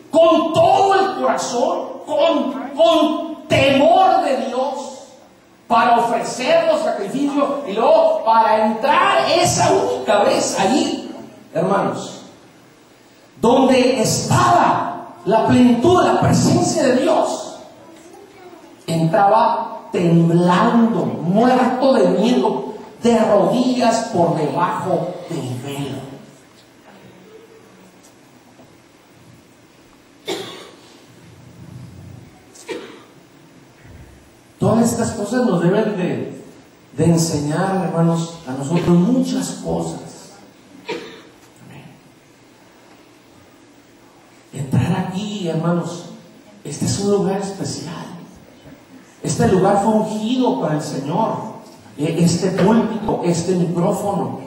con todo el corazón, con temor de Dios, para ofrecer los sacrificios y luego para entrar esa única vez allí, hermanos, donde estaba la plenitud de la presencia de Dios. Entraba temblando, muerto de miedo, de rodillas por debajo del velo. Todas estas cosas nos deben de enseñar, hermanos, a nosotros muchas cosas. Entrar aquí, hermanos, este es un lugar especial. Este lugar fue ungido para el Señor. Este púlpito, este micrófono,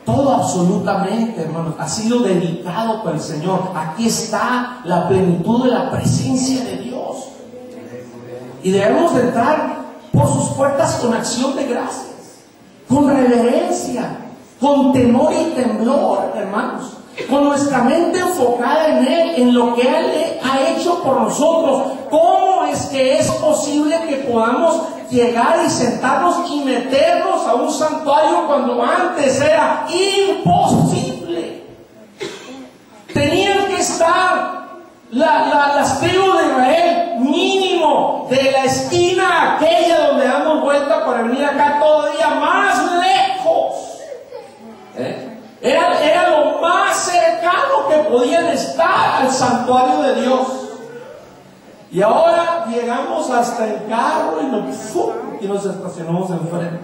todo absolutamente, hermanos, ha sido dedicado para el Señor. Aquí está la plenitud de la presencia de Dios. Y debemos de entrar por sus puertas con acción de gracias, con reverencia, con temor y temblor, hermanos, con nuestra mente enfocada en Él, en lo que Él ha hecho por nosotros. ¿Cómo es que es posible que podamos llegar y sentarnos y meternos a un santuario cuando antes era imposible? Tenían que estar las tribus de Israel mínimo de la esquina aquella donde damos vuelta para venir acá todavía más lejos. Era lo más cercano que podían estar al santuario de Dios. Y ahora llegamos hasta el carro y nos estacionamos enfrente.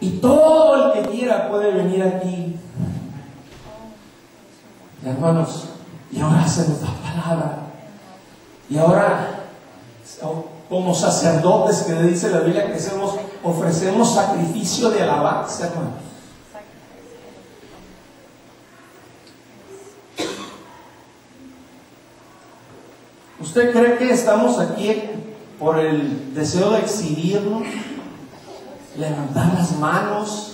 Y todo el que quiera puede venir aquí. Hermanos, y ahora hacemos la palabra. Y ahora, como sacerdotes, que dice la Biblia que ofrecemos sacrificio de alabanza, hermanos. ¿Usted cree que estamos aquí por el deseo de exhibirnos, levantar las manos,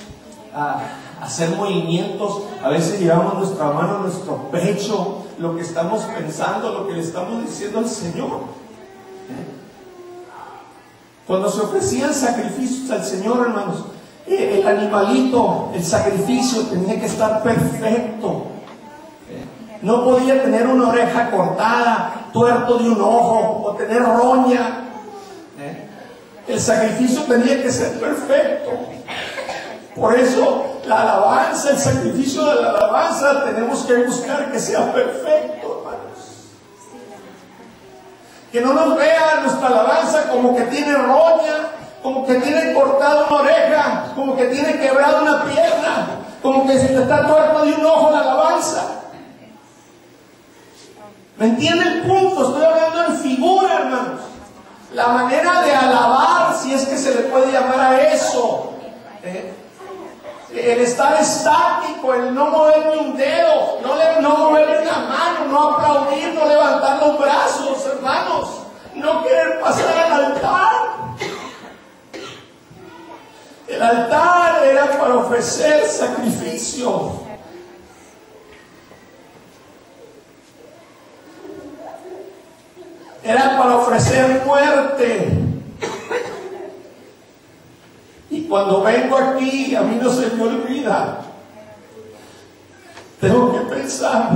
hacer movimientos? A veces llevamos nuestra mano a nuestro pecho, lo que estamos pensando, lo que le estamos diciendo al Señor. Cuando se ofrecían sacrificios al Señor, hermanos, el animalito, el sacrificio tenía que estar perfecto. No podía tener una oreja cortada, tuerto de un ojo o tener roña. El sacrificio tenía que ser perfecto. Por eso la alabanza, el sacrificio de la alabanza, tenemos que buscar que sea perfecto, hermanos. Que no nos vea nuestra alabanza como que tiene roña, como que tiene cortada una oreja, como que tiene quebrada una pierna, como que se te está tuerto de un ojo la alabanza. ¿Me entiende el punto? Estoy hablando en figura, hermanos. La manera de alabar, si es que se le puede llamar a eso, el estar estático, el no mover ni un dedo, no mover una mano, no aplaudir, no levantar los brazos, hermanos, no querer pasar al altar. El altar era para ofrecer sacrificio. Era para ofrecer muerte. Y cuando vengo aquí, a mí no se me olvida. Tengo que pensar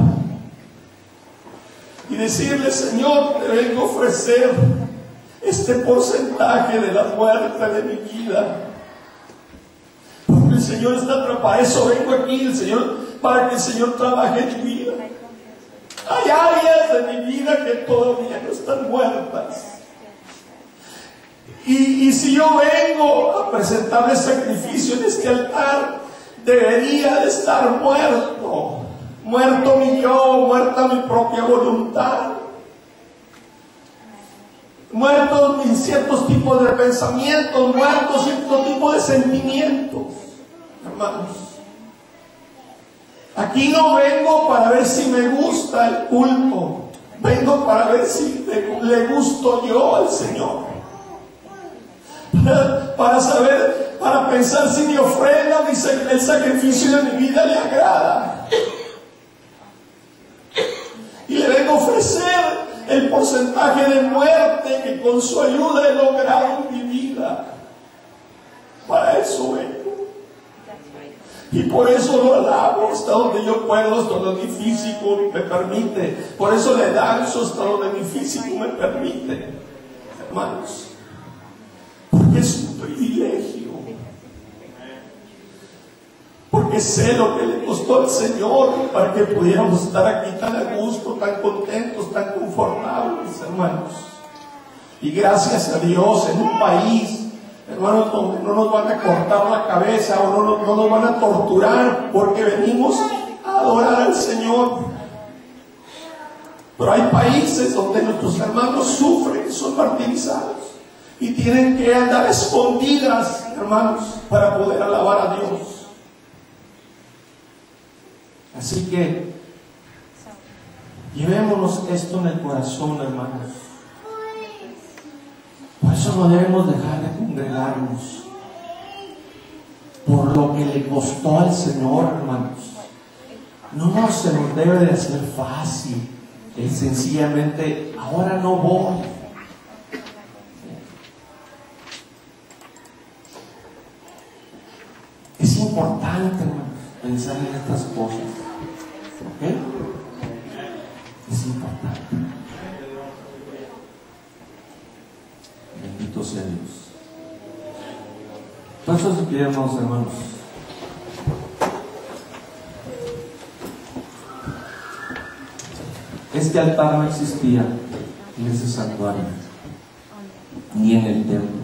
y decirle: Señor, te vengo a ofrecer este porcentaje de la muerte de mi vida. Porque el Señor está, para eso vengo aquí, para que el Señor trabaje en mi vida. Hay áreas de mi vida que todavía no están muertas. Y si yo vengo a presentarle sacrificio en este altar, debería de estar muerto. Muerto mi yo, muerta mi propia voluntad. Muertos mis ciertos tipos de pensamientos, muertos ciertos tipos de sentimientos. Hermanos, aquí no vengo para ver si me gusta el culto. Vengo para ver si le gusto yo al Señor. Para saber, para pensar si mi ofrenda, el sacrificio de mi vida le agrada. Y le vengo a ofrecer el porcentaje de muerte que con su ayuda he logrado en mi vida. Para eso vengo. Y por eso lo alabo hasta donde yo puedo, hasta donde mi físico me permite. Por eso le danzo hasta donde mi físico me permite. Hermanos, porque es un privilegio. Porque sé lo que le costó al Señor para que pudiéramos estar aquí tan a gusto, tan contentos, tan confortables, hermanos. Y gracias a Dios, en un país, hermanos, donde no nos van a cortar la cabeza o no nos van a torturar porque venimos a adorar al Señor. Pero hay países donde nuestros hermanos sufren, son martirizados y tienen que andar escondidas, hermanos, para poder alabar a Dios. Así que llevémonos esto en el corazón, hermanos. Por eso no debemos dejar de congregarnos. Por lo que le costó al Señor, hermanos. No se nos debe de hacer fácil. Es sencillamente, ahora no voy. Es importante, hermanos, pensar en estas cosas. ¿Ok? Es importante. Bendito sea Dios. Por eso suplicamos, hermanos. Este altar no existía en ese santuario, ni en el templo.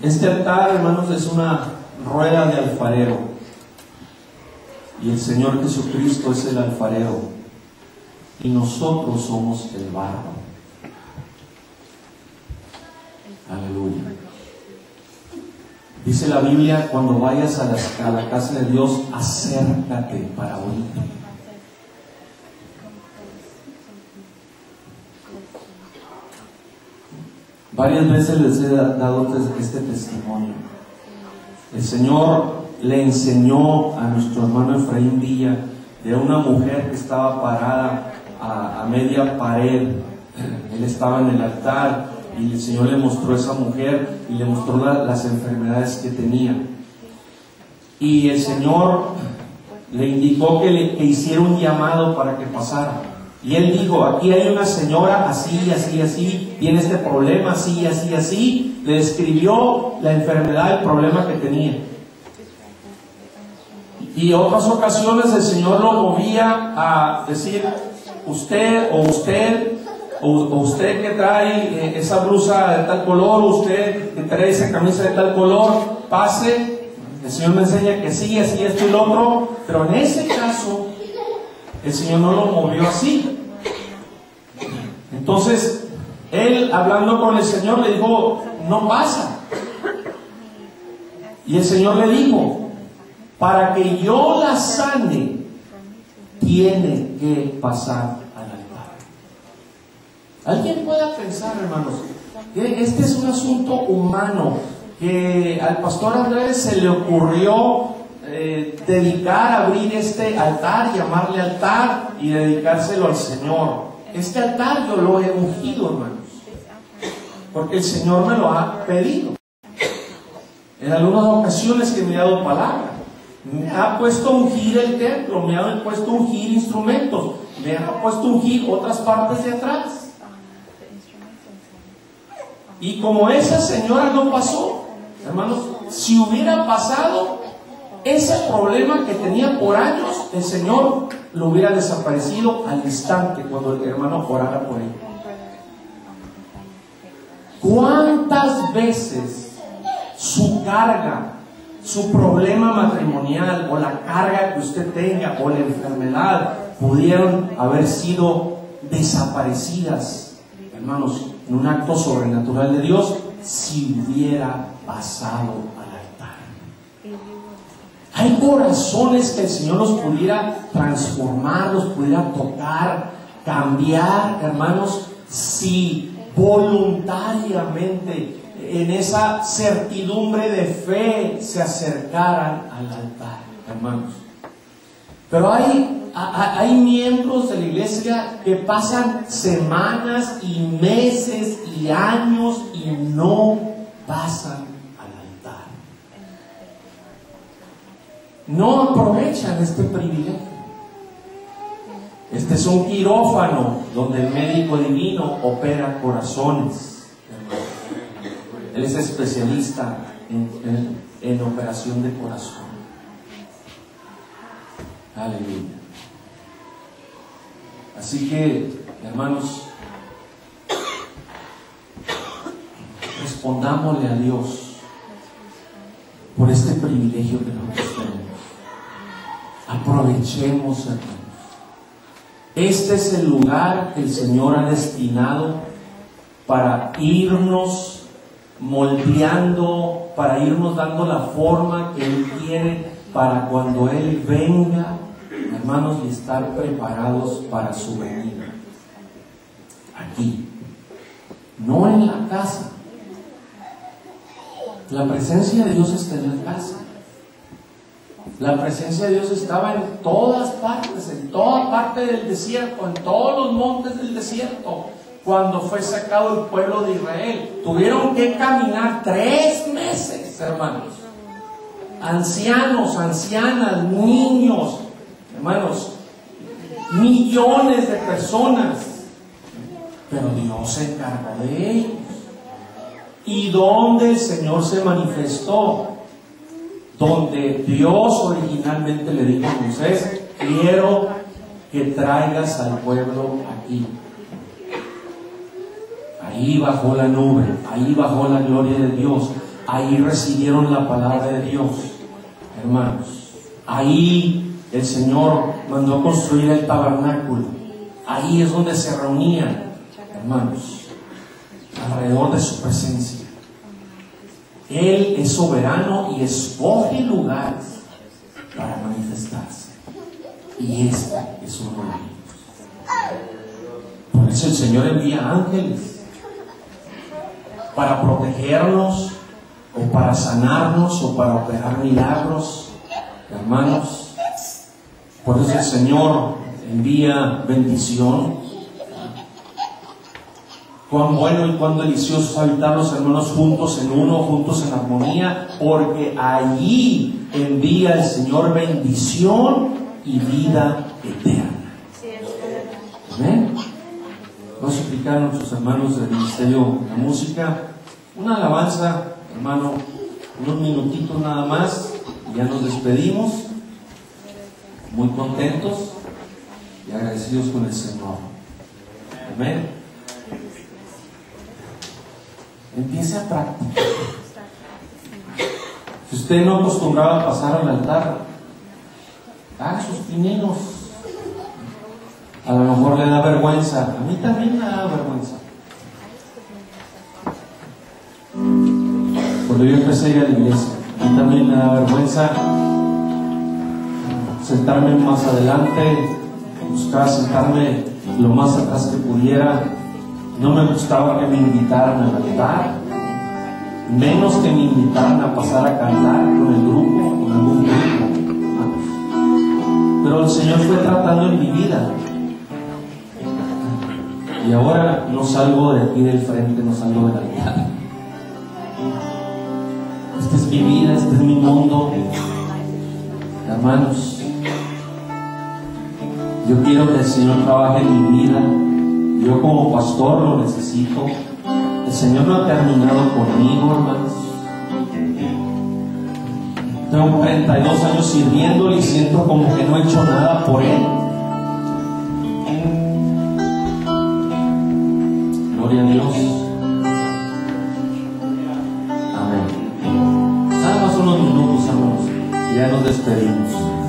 Este altar, hermanos, es una rueda de alfarero. Y el Señor Jesucristo es el alfarero. Y nosotros somos el barro. Aleluya. Dice la Biblia: cuando vayas a la casa de Dios, acércate para oír. Varias veces les he dado este testimonio. El Señor le enseñó a nuestro hermano Efraín Villa de una mujer que estaba parada a media pared. Él estaba en el altar y el Señor le mostró a esa mujer y le mostró las enfermedades que tenía. Y el Señor le indicó que hiciera un llamado para que pasara. Y él dijo: aquí hay una señora así, así, así, tiene este problema así, así, así. Le describió la enfermedad, el problema que tenía. Y en otras ocasiones el Señor lo movía a decir: usted que trae esa blusa de tal color, usted que trae esa camisa de tal color, pase. El Señor me enseña que sí, así, esto y lo otro. Pero en ese caso, el Señor no lo movió así. Entonces, él hablando con el Señor le dijo, no pasa. Y el Señor le dijo, para que yo la sane, tiene que pasar al altar. ¿Alguien puede pensar, hermanos, que este es un asunto humano, que al pastor Andrés se le ocurrió dedicar, abrir este altar, llamarle altar y dedicárselo al Señor? Este altar yo lo he ungido, hermanos, porque el Señor me lo ha pedido. En algunas ocasiones que me ha dado palabra, me ha puesto a ungir el templo, me ha puesto a ungir instrumentos, me ha puesto a ungir otras partes de atrás. Y como esa señora no pasó, hermanos, si hubiera pasado, ese problema que tenía por años, el Señor lo hubiera desaparecido al instante cuando el hermano orara por él. ¿Cuántas veces su carga, su problema matrimonial o la carga que usted tenga o la enfermedad pudieron haber sido desaparecidas, hermanos, en un acto sobrenatural de Dios, si hubiera pasado al altar? Hay corazones que el Señor los pudiera transformar, los pudiera tocar, cambiar, hermanos, si voluntariamente en esa certidumbre de fe se acercaran al altar, hermanos. Pero hay miembros de la iglesia que pasan semanas y meses y años y no pasan al altar. No aprovechan este privilegio. Este es un quirófano donde el médico divino opera corazones, hermanos. Él es especialista en operación de corazón. Aleluya. Así que, hermanos, respondámosle a Dios por este privilegio que nosotros tenemos. Aprovechemos, hermanos. Este es el lugar que el Señor ha destinado para irnos moldeando, para irnos dando la forma que Él quiere para cuando Él venga, hermanos, y estar preparados para su venida. Aquí, no en la casa. La presencia de Dios está en la casa. La presencia de Dios estaba en todas partes, en toda parte del desierto, en todos los montes del desierto. Cuando fue sacado el pueblo de Israel, tuvieron que caminar 3 meses, hermanos. Ancianos, ancianas, niños, hermanos, millones de personas. Pero Dios se encargó de ellos. ¿Y dónde el Señor se manifestó? Donde Dios originalmente le dijo a Moisés: quiero que traigas al pueblo aquí. Ahí bajó la nube, ahí bajó la gloria de Dios, ahí recibieron la palabra de Dios, hermanos. Ahí el Señor mandó construir el tabernáculo. Ahí es donde se reunían, hermanos, alrededor de su presencia. Él es soberano y escoge lugares para manifestarse. Y este es uno de ellos. Por eso el Señor envía ángeles para protegernos, o para sanarnos, o para operar milagros, hermanos. Por eso el Señor envía bendición. Cuán bueno y cuán delicioso es habitar los hermanos juntos en uno, juntos en armonía, porque allí envía el Señor bendición y vida eterna. Amén. Vamos a explicar a nuestros hermanos del Ministerio de la Música una alabanza, hermano, unos minutitos nada más, y ya nos despedimos, muy contentos y agradecidos con el Señor. Amén. Empiece a practicar. Si usted no acostumbraba a pasar al altar, haga sus pininos. A lo mejor le da vergüenza. A mí también me da vergüenza. Cuando yo empecé a ir a la iglesia, a mí también me da vergüenza sentarme más adelante, buscar sentarme lo más atrás que pudiera. No me gustaba que me invitaran al altar, menos que me invitaran a pasar a cantar con el grupo, con algún grupo. Pero el Señor fue tratando en mi vida. Y ahora no salgo de aquí del frente, no salgo del altar. Esta es mi vida, este es mi mundo. Hermanos, yo quiero que el Señor trabaje en mi vida. Yo como pastor lo necesito. El Señor no ha terminado conmigo, hermanos. Tengo 32 años sirviéndole y siento como que no he hecho nada por Él. Gloria a Dios. Amén. Nada más unos minutos, hermanos. Ya nos despedimos.